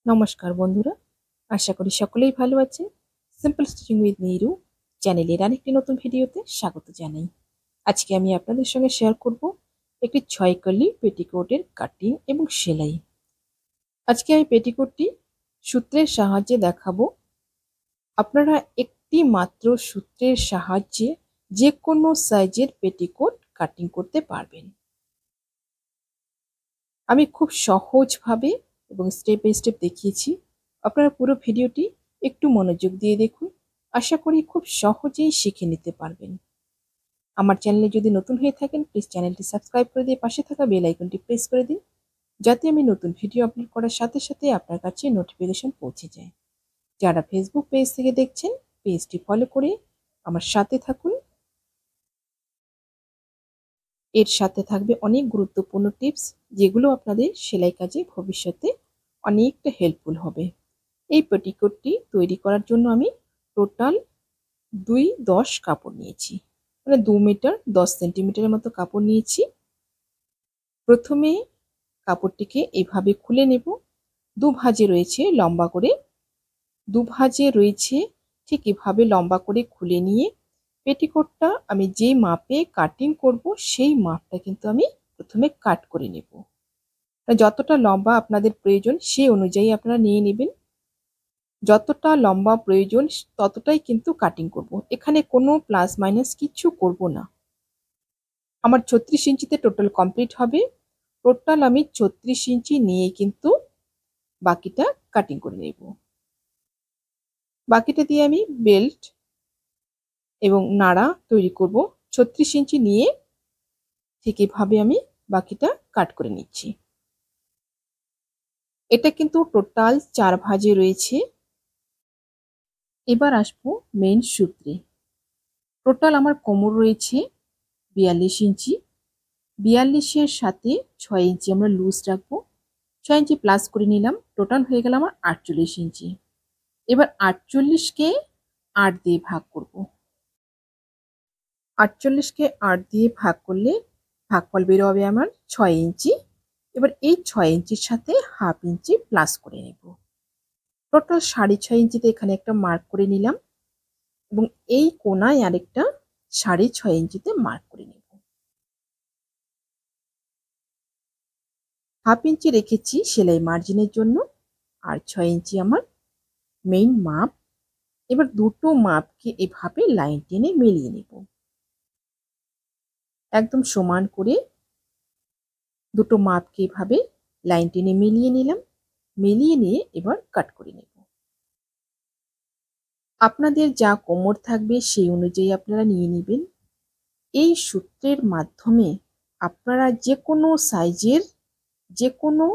নমস্কার বন্ধুরা, আশা করি সকলেই ভালো আছেন। সিম্পল স্টিচিং উইথ নিরু চ্যানেলের আরেকটি নতুন ভিডিওতে স্বাগত জানাই। আজকে আমি আপনাদের সঙ্গে শেয়ার করব একটি 6 কলি পেটিকোটের কাটিং এবং সেলাই। আজকে আমি পেটিকোটটি সূত্রের সাহায্যে দেখাবো। আপনারা একটি মাত্র সূত্রের সাহায্যে যে কোনো সাইজের পেটিকোট কাটিং করতে পারবেন। আমি খুব সহজভাবে এবং স্টেপ বাই স্টেপ দেখিয়েছি। আপনারা পুরো ভিডিওটি একটু মনোযোগ দিয়ে দেখুন। আশা করি খুব সহজেই শিখে নিতে পারবেন। আমার চ্যানেলে যদি নতুন হয়ে থাকেন, প্লিজ চ্যানেলটি সাবস্ক্রাইব করে দিয়ে পাশে থাকা বেল আইকনটি প্রেস করে দিন, যাতে আমি নতুন ভিডিও আপলোড করার সাথে সাথে আপনার কাছে নোটিফিকেশন পৌঁছে যায়। যারা ফেসবুক পেজ থেকে দেখছেন, পেজটি ফলো করে আমার সাথে থাকুন। এর সাথে থাকবে অনেক গুরুত্বপূর্ণ টিপস, যেগুলো আপনাদের সেলাই কাজে ভবিষ্যতে অনেকটা হেল্পফুল হবে। এই পেটিকোটটি তৈরি করার জন্য আমি টোটাল 2-10 কাপড় নিয়েছি, মানে 2 মিটার 10 সেন্টিমিটারের মতো কাপড় নিয়েছি। প্রথমে কাপড়টিকে এভাবে খুলে নেব। দুভাজে রয়েছে লম্বা করে, দুভাজে রয়েছে ঠিক এভাবে লম্বা করে খুলে নিয়ে পেটিকোটটা আমি যে মাপে কাটিং করব সেই মাপটা কিন্তু আমি প্রথমে কাট করে নেব। যতটা লম্বা আপনাদের প্রয়োজন সেই অনুযায়ী আপনারা নিয়ে নেবেন। যতটা লম্বা প্রয়োজন ততটাই কিন্তু কাটিং করব। এখানে কোনো প্লাস মাইনাস কিছু করব না। আমার 36 ইঞ্চিতে টোটাল কমপ্লিট হবে। টোটাল আমি 36 ইঞ্চি নিয়ে কিন্তু বাকিটা কাটিং করে নেব। বাকিটা দিয়ে আমি বেল্ট এবং নাড়া তৈরি করব। 36 ইঞ্চি নিয়ে ঠিক এভাবে আমি বাকিটা কাট করে নিচ্ছি। এটা কিন্তু টোটাল 4 ভাঁজে রয়েছে। এবার আসবো মেইন সূত্রে। টোটাল আমার কোমর রয়েছে 42 ইঞ্চি। 42-এর সাথে 6 ইঞ্চি আমরা লুজ রাখবো। 6 ইঞ্চি প্লাস করে নিলাম, টোটাল হয়ে গেল আমার 48 ইঞ্চি। এবার 48-কে 8 দিয়ে ভাগ করব। 48-কে 8 দিয়ে ভাগ করলে ভাগফল বের হবে আমার 6 ইঞ্চি। এবার এই 6 ইঞ্চির সাথে হাফ ইঞ্চি প্লাস করে নেব। টোটাল 6.5 ইঞ্চিতে এখানে একটা মার্ক করে নিলাম এবং এই কোনায় আরেকটা 6.5 ইঞ্চিতে মার্ক করে নেব। হাফ ইঞ্চি রেখেছি সেলাই মার্জিনের জন্য, আর 6 ইঞ্চি আমার মেইন মাপ। এবার দুটো মাপকে এভাবে লাইন টেনে মিলিয়ে নেব। একদম সমান করে দুটো মাপকে এভাবে লাইন টেনে মিলিয়ে নিলাম। মিলিয়ে নিয়ে এবার কাট করে নেব। আপনাদের যা কোমর থাকবে সেই অনুযায়ী আপনারা নিয়ে নেবেন। এই সূত্রের মাধ্যমে আপনারা যে কোনো সাইজের যে কোনো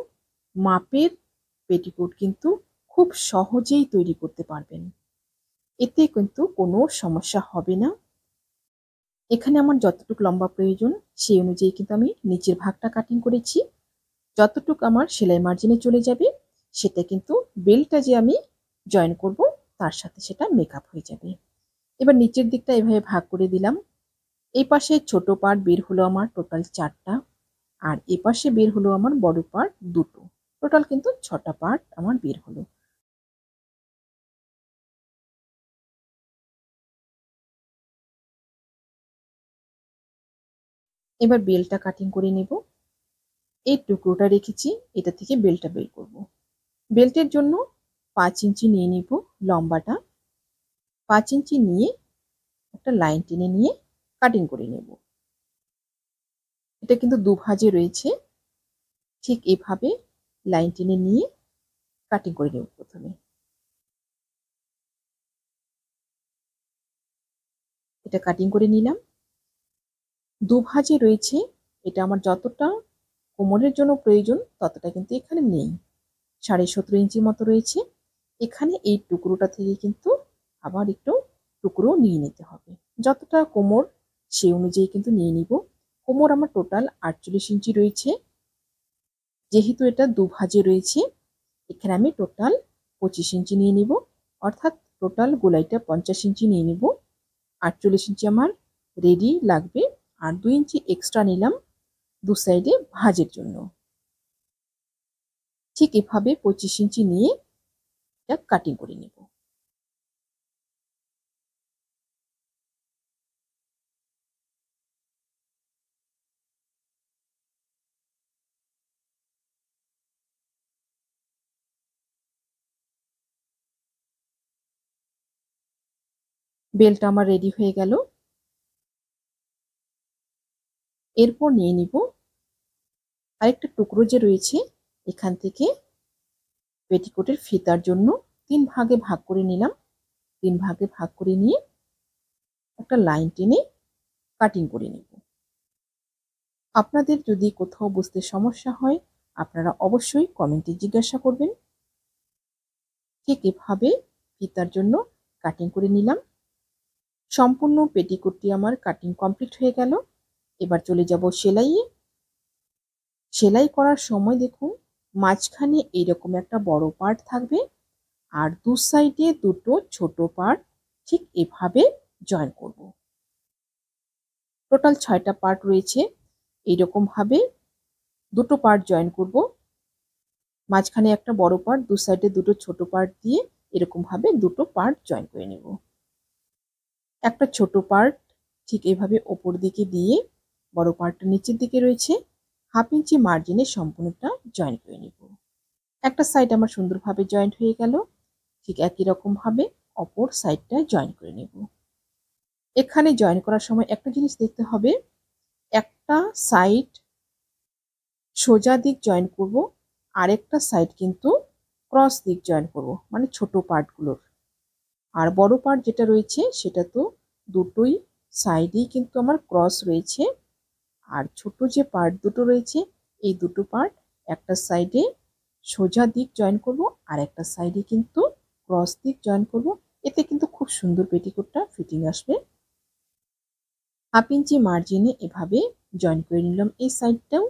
মাপের পেটিকোট কিন্তু খুব সহজেই তৈরি করতে পারবেন। এতে কিন্তু কোনো সমস্যা হবে না। এখানে আমার যতটুকু লম্বা প্রয়োজন সেই অনুযায়ী কিন্তু আমি নিচের ভাগটা কাটিং করেছি। যতটুকু আমার সেলাই মার্জিনে চলে যাবে সেটা কিন্তু বেল্টটা যে আমি জয়েন করব তার সাথে সেটা মেকআপ হয়ে যাবে। এবার নিচের দিকটা এভাবে ভাগ করে দিলাম। এই পাশে ছোট পার্ট বের হলো আমার টোটাল 4টা, আর এ পাশে বের হলো আমার বড় পার্ট 2টো। টোটাল কিন্তু 6টা পার্ট আমার বের হলো। এবার বেলটা কাটিং করে নেব। এই টুকরোটা রেখেছি, এটা থেকে বেলটা বের করব। বেল্টের জন্য 5 ইঞ্চি নিয়ে নিব লম্বাটা। 5 ইঞ্চি নিয়ে একটা লাইন টেনে নিয়ে কাটিং করে নেব। এটা কিন্তু দুভাজে রয়েছে, ঠিক এভাবে লাইন টেনে নিয়ে কাটিং করে নেব। প্রথমে এটা কাটিং করে নিলাম। দুভাজে রয়েছে, এটা আমার যতটা কোমরের জন্য প্রয়োজন ততটা কিন্তু এখানে নেই। 17.5 ইঞ্চি মতো রয়েছে। এখানে এই টুকরোটা থেকে কিন্তু আবার একটু টুকরো নিয়ে নিতে হবে। যতটা কোমর সেই অনুযায়ী কিন্তু নিয়ে নিব। কোমর আমার টোটাল 48 ইঞ্চি রয়েছে। যেহেতু এটা দুভাজে রয়েছে, এখানে আমি টোটাল 25 ইঞ্চি নিয়ে নিব, অর্থাৎ টোটাল গোলাইটা 50 ইঞ্চি নিয়ে নিব। 48 ইঞ্চি আমার রেডি লাগবে, আর 2 ইঞ্চি এক্সট্রা নিলাম দু সাইডে ভাঁজের জন্য। ঠিক এভাবে 25 ইঞ্চি নিয়ে এটা কাটিং করে নেব। বেলটা আমার রেডি হয়ে গেল। এরপর নিয়ে নিব আরেকটা টুকরো যে রয়েছে, এখান থেকে পেটিকোটের ফিতার জন্য 3 ভাগে ভাগ করে নিলাম। 3 ভাগে ভাগ করে নিয়ে একটা লাইন টেনে কাটিং করে নেব। আপনাদের যদি কোথাও বুঝতে সমস্যা হয়, আপনারা অবশ্যই কমেন্টে জিজ্ঞাসা করবেন। ঠিক এভাবে ফিতার জন্য কাটিং করে নিলাম। সম্পূর্ণ পেটিকোটটি আমার কাটিং কমপ্লিট হয়ে গেল। এবার চলে যাব সেলাইয়ে। সেলাই করার সময় দেখুন মাঝখানে এইরকম একটা বড় পার্ট থাকবে আর দু সাইডে দুটো ছোট পার্ট ঠিক এভাবে জয়েন করব। টোটাল 6টা পার্ট রয়েছে। এইরকম ভাবে দুটো পার্ট জয়েন করব। মাঝখানে একটা বড় পার্ট, দু সাইডে দুটো ছোট পার্ট দিয়ে এরকম ভাবে দুটো পার্ট জয়েন করে নেব। একটা ছোট পার্ট ঠিক এভাবে ওপর দিকে দিয়ে বড় পার্টটা নিচের দিকে রয়েছে, 1/2 ইঞ্চি মার্জিনে সম্পূর্ণটা জয়েন করে নেব। একটা সাইড আমার সুন্দরভাবে জয়েন্ট হয়ে গেল। ঠিক একই রকম ভাবে অপর সাইডটা জয়েন করে নেব। এখানে জয়েন করার সময় একটা জিনিস দেখতে হবে, একটা সাইড সোজা দিক জয়েন করব, আরেকটা সাইড কিন্তু ক্রস দিক জয়েন করব, মানে ছোট পার্টগুলোর। আর বড় পার্ট যেটা রয়েছে সেটা তো দুটোই সাইডেই কিন্তু আমার ক্রস রয়েছে। আর ছোট যে পার্ট দুটো রয়েছে এই দুটো পার্ট একটা সাইডে সোজা দিক জয়েন করব, আর একটা সাইডে কিন্তু ক্রস দিক জয়েন করব। এতে কিন্তু খুব সুন্দর পেটিকোটটা ফিটিং আসবে। 1/2 ইঞ্চি মার্জিনে এভাবে জয়েন করে নিলাম। এই সাইডটাও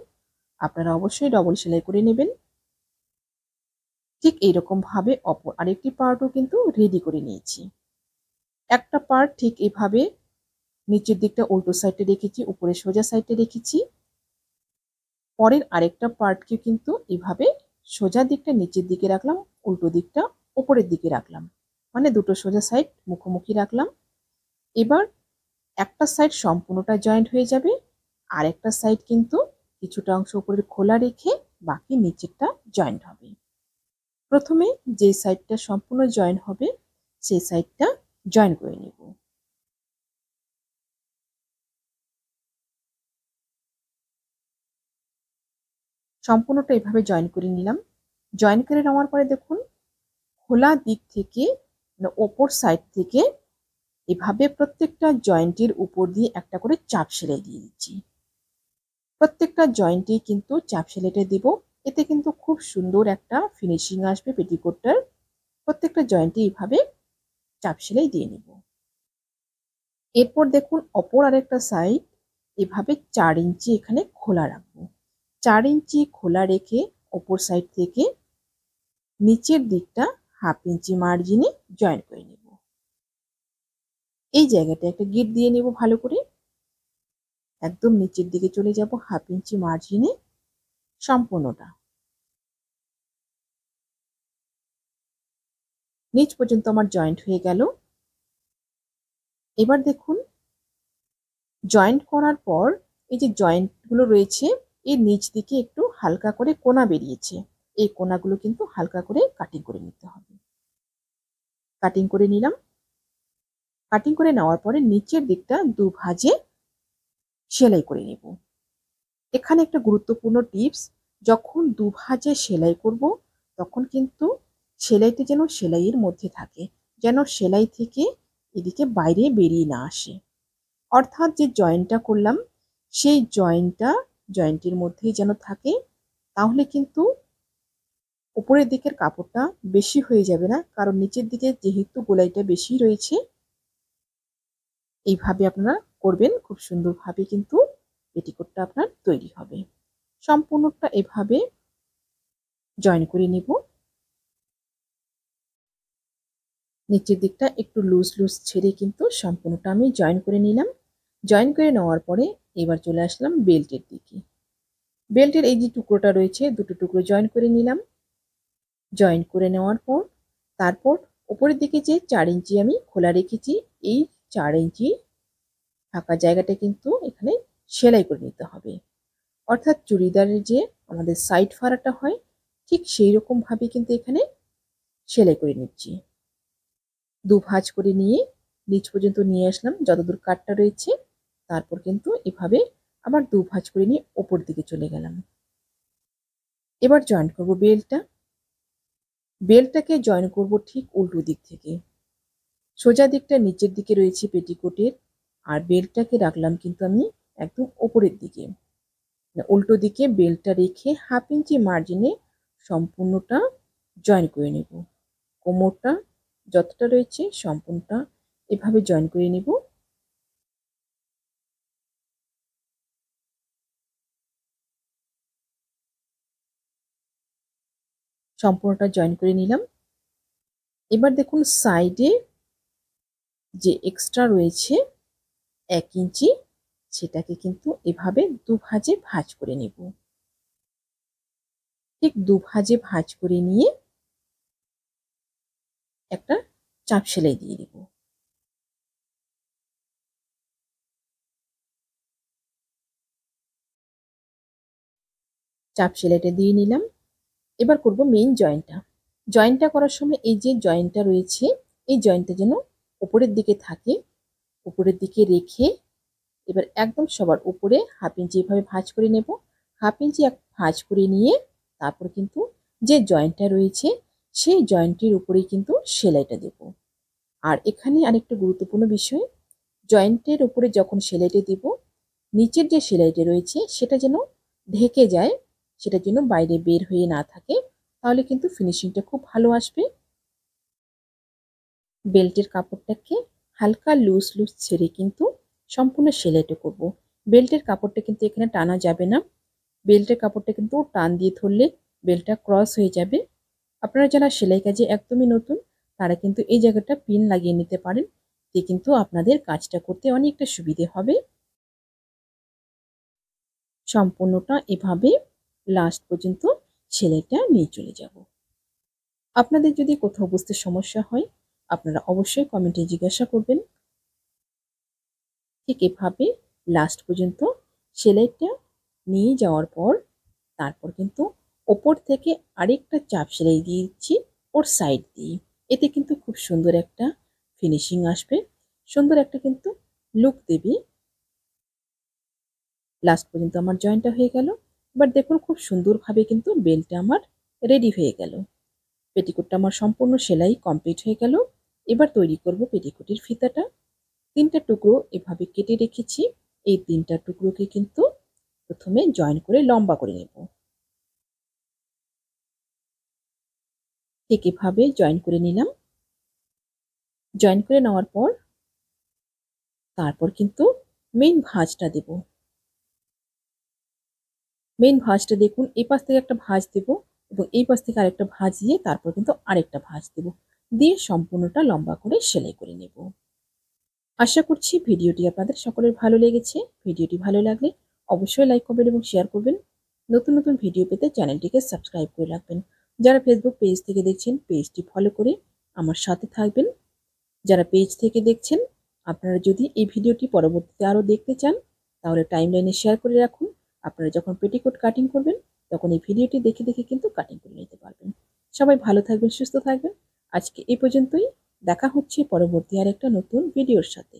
আপনারা অবশ্যই ডবল সেলাই করে নেবেন। ঠিক এইরকম ভাবে অপর আরেকটি পার্টও কিন্তু রেডি করে নিয়েছি। একটা পার্ট ঠিক এভাবে নিচের দিকটা উল্টো সাইডে রেখেছি, উপরে সোজা সাইডে রেখেছি। পরের আরেকটা পার্টকে কিন্তু এভাবে সোজা দিকটা নিচের দিকে রাখলাম, উল্টো দিকটা উপরের দিকে রাখলাম, মানে দুটো সোজা সাইড মুখোমুখি রাখলাম। এবার একটা সাইড সম্পূর্ণটা জয়েন্ট হয়ে যাবে, আর একটা সাইড কিন্তু কিছুটা অংশ উপরে খোলা রেখে বাকি নিচেরটা জয়েন্ট হবে। প্রথমে যে সাইডটা সম্পূর্ণ জয়েন হবে সেই সাইডটা জয়েন করে নেব। সম্পূর্ণটা এভাবে জয়েন করে নিলাম। জয়েন করে নেওয়ার পরে দেখুন খোলা দিক থেকে মানে ওপর সাইড থেকে এভাবে প্রত্যেকটা জয়েন্টের উপর দিয়ে একটা করে চাপ সেলাই দিয়ে দিচ্ছি। প্রত্যেকটা জয়েন্টেই কিন্তু চাপ সেলাইটা দিব। এতে কিন্তু খুব সুন্দর একটা ফিনিশিং আসবে পেটিকোটটার। প্রত্যেকটা জয়েন্টে এইভাবে চাপ সেলাই দিয়ে নেব। এরপর দেখুন অপর আরেকটা সাইড এভাবে 4 ইঞ্চি এখানে খোলা রাখবো। 4 ইঞ্চি খোলা রেখে অপর সাইড থেকে নিচের দিকটা 1/2 ইঞ্চি মার্জিনে জয়েন করে নেব। এই জায়গাটা একটা গিট দিয়ে নেব ভালো করে। একদম নিচের দিকে চলে যাব 1/2 ইঞ্চি মার্জিনে সম্পূর্ণটা। নিচ পর্যন্ত আমার জয়েন্ট হয়ে গেল। এবার দেখুন জয়েন্ট করার পর এই যে জয়েন্টগুলো রয়েছে এর নিচ দিকে একটু হালকা করে কোনা বেরিয়েছে। এই কোনাগুলো কিন্তু হালকা করে কাটিং করে নিতে হবে। কাটিং করে নিলাম। কাটিং করে নেওয়ার পরে নিচের দিকটা দু ভাঁজে সেলাই করে নেব। এখানে একটা গুরুত্বপূর্ণ টিপস, যখন দু ভাঁজে সেলাই করব তখন কিন্তু সেলাইটা যেন সেলাইয়ের মধ্যে থাকে, যেন সেলাই থেকে এদিকে বাইরে বেরিয়ে না আসে। অর্থাৎ যে জয়েন্টটা করলাম সেই জয়েন্টের মধ্যেই যেন থাকে, তাহলে কিন্তু উপরের দিকের কাপড়টা বেশি হয়ে যাবে না, কারণ নিচের দিকে যেহেতু গোলাইটা বেশি রয়েছে। এইভাবে আপনারা করবেন, খুব সুন্দরভাবে কিন্তু পেটিকোটটা আপনার তৈরি হবে। সম্পূর্ণটা এভাবে জয়েন করে নিব। নিচের দিকটা একটু লুজ লুজ ছেড়ে কিন্তু সম্পূর্ণটা আমি জয়েন করে নিলাম। জয়েন করে নেওয়ার পরে এবার চলে আসলাম বেল্টের দিকে। বেল্টের এই যে টুকরোটা রয়েছে দুটো টুকরো জয়েন করে নিলাম। জয়েন করে নেওয়ার পর তারপর উপরের দিকে যে 4 ইঞ্চি আমি খোলা রেখেছি, এই 4 ইঞ্চি ফাঁকা জায়গাটা কিন্তু এখানে সেলাই করে নিতে হবে। অর্থাৎ চুড়িদারের যে আমাদের সাইড ফাড়াটা হয় ঠিক সেই রকম ভাবে কিন্তু এখানে সেলাই করে নিচ্ছি। দু ভাঁজ করে নিয়ে নিচ পর্যন্ত নিয়ে আসলাম যতদূর কাটটা রয়েছে, তারপর কিন্তু এভাবে আবার দু ভাঁজ করে নিয়ে ওপর দিকে চলে গেলাম। এবার জয়েন করব বেল্টটা। বেল্টটাকে জয়েন করব ঠিক উল্টো দিক থেকে। সোজা দিকটা নিচের দিকে রয়েছে পেটিকোটের, আর বেল্টটাকে রাখলাম কিন্তু আমি একদম ওপরের দিকে। উল্টো দিকে বেল্টটা রেখে 1/2 ইঞ্চি মার্জিনে সম্পূর্ণটা জয়েন করে নেব। কোমরটা যতটা রয়েছে সম্পূর্ণটা এভাবে জয়েন করে নেব। সম্পূর্ণটা জয়েন করে নিলাম। এবার দেখুন সাইডে যে এক্সট্রা রয়েছে 1 ইঞ্চি, সেটাকে কিন্তু এভাবে দু ভাঁজে ভাঁজ করে নেব। ঠিক দু ভাঁজে ভাঁজ করে নিয়ে একটা চাপ সেলাই দিয়ে দেব। চাপ সেলাইটা দিয়ে নিলাম। এবার করব মেইন জয়েন্টটা। জয়েন্টটা করার সময় এই যে জয়েন্টটা রয়েছে, এই জয়েন্টটা যেন উপরের দিকে থাকে। উপরের দিকে রেখে এবার একদম সবার উপরে 1/2 ইঞ্চি এভাবে ভাঁজ করে নেব। 1/2 ইঞ্চি ভাঁজ করে নিয়ে তারপর কিন্তু যে জয়েন্টটা রয়েছে সেই জয়েন্টের উপরেই কিন্তু সেলাইটা দেব। আর এখানে আরেকটা গুরুত্বপূর্ণ বিষয়, জয়েন্টের উপরে যখন সেলাইটা দেব, নিচের যে সেলাইটা রয়েছে সেটা যেন ঢেকে যায়, সেটা যেন বাইরে বের হয়ে না থাকে, তাহলে কিন্তু ফিনিশিংটা খুব ভালো আসবে। বেল্টের কাপড়টাকে হালকা লুজ লুজ ছেড়ে কিন্তু সম্পূর্ণ সেলাইটা করব। বেল্টের কাপড়টা কিন্তু এখানে টানা যাবে না। বেল্টের কাপড়টা কিন্তু টান দিয়ে ধরলে বেল্টটা ক্রস হয়ে যাবে। আপনারা যারা সেলাই কাজে একদমই নতুন তারা কিন্তু এই জায়গাটা পিন লাগিয়ে নিতে পারেন, এতে কিন্তু আপনাদের কাজটা করতে অনেকটা সুবিধে হবে। সম্পূর্ণটা এভাবে লাস্ট পর্যন্ত সেলাইটা নিয়ে চলে যাব। আপনাদের যদি কোথাও বুঝতে সমস্যা হয় আপনারা অবশ্যই কমেন্টে জিজ্ঞাসা করবেন। ঠিক এভাবে লাস্ট পর্যন্ত সেলাইটা নিয়ে যাওয়ার পর তারপর কিন্তু ওপর থেকে আরেকটা চাপ সেলাই দিয়ে দিচ্ছি ওর সাইড দিয়ে। এতে কিন্তু খুব সুন্দর একটা ফিনিশিং আসবে, সুন্দর একটা কিন্তু লুক দেবে। লাস্ট পর্যন্ত আমার জয়েন্টটা হয়ে গেল। এবার দেখুন খুব সুন্দরভাবে কিন্তু বেল্টটা আমার রেডি হয়ে গেল। পেটিকোটটা আমার সম্পূর্ণ সেলাই কমপ্লিট হয়ে গেল। এবার তৈরি করব পেটিকোটের ফিতাটা। 3টা টুকরো এভাবে কেটে রেখেছি। এই 3টা টুকরোকে কিন্তু প্রথমে জয়েন করে লম্বা করে নেব। ঠিক এভাবে জয়েন করে নিলাম। জয়েন করে নেওয়ার পর তারপর কিন্তু মেইন ভাঁজটা দেব। মেইন ভাঁজটা দেখুন এই পাশ থেকে একটা ভাঁজ দেব এবং এই পাশ থেকে আরেকটা ভাঁজ দিয়ে তারপর কিন্তু আরেকটা ভাঁজ দেব, দিয়ে সম্পূর্ণটা লম্বা করে সেলাই করে নেব। আশা করছি ভিডিওটি আপনাদের সকলের ভালো লেগেছে। ভিডিওটি ভালো লাগলে অবশ্যই লাইক করবেন এবং শেয়ার করবেন। নতুন নতুন ভিডিও পেতে চ্যানেলটিকে সাবস্ক্রাইব করে রাখবেন। যারা ফেসবুক পেজ থেকে দেখছেন পেজটি ফলো করে আমার সাথে থাকবেন। যারা পেজ থেকে দেখছেন আপনারা যদি এই ভিডিওটি পরবর্তীতে আরও দেখতে চান তাহলে টাইমলাইনে শেয়ার করে রাখুন। আপনারা যখন পেটিকোট কাটিং করবেন তখন এই ভিডিওটি দেখে দেখে কিন্তু কাটিং করে নিতে পারবেন। সবাই ভালো থাকবেন, সুস্থ থাকবেন। আজকে এই পর্যন্তই। দেখা হচ্ছে পরবর্তী আর একটা নতুন ভিডিওর সাথে।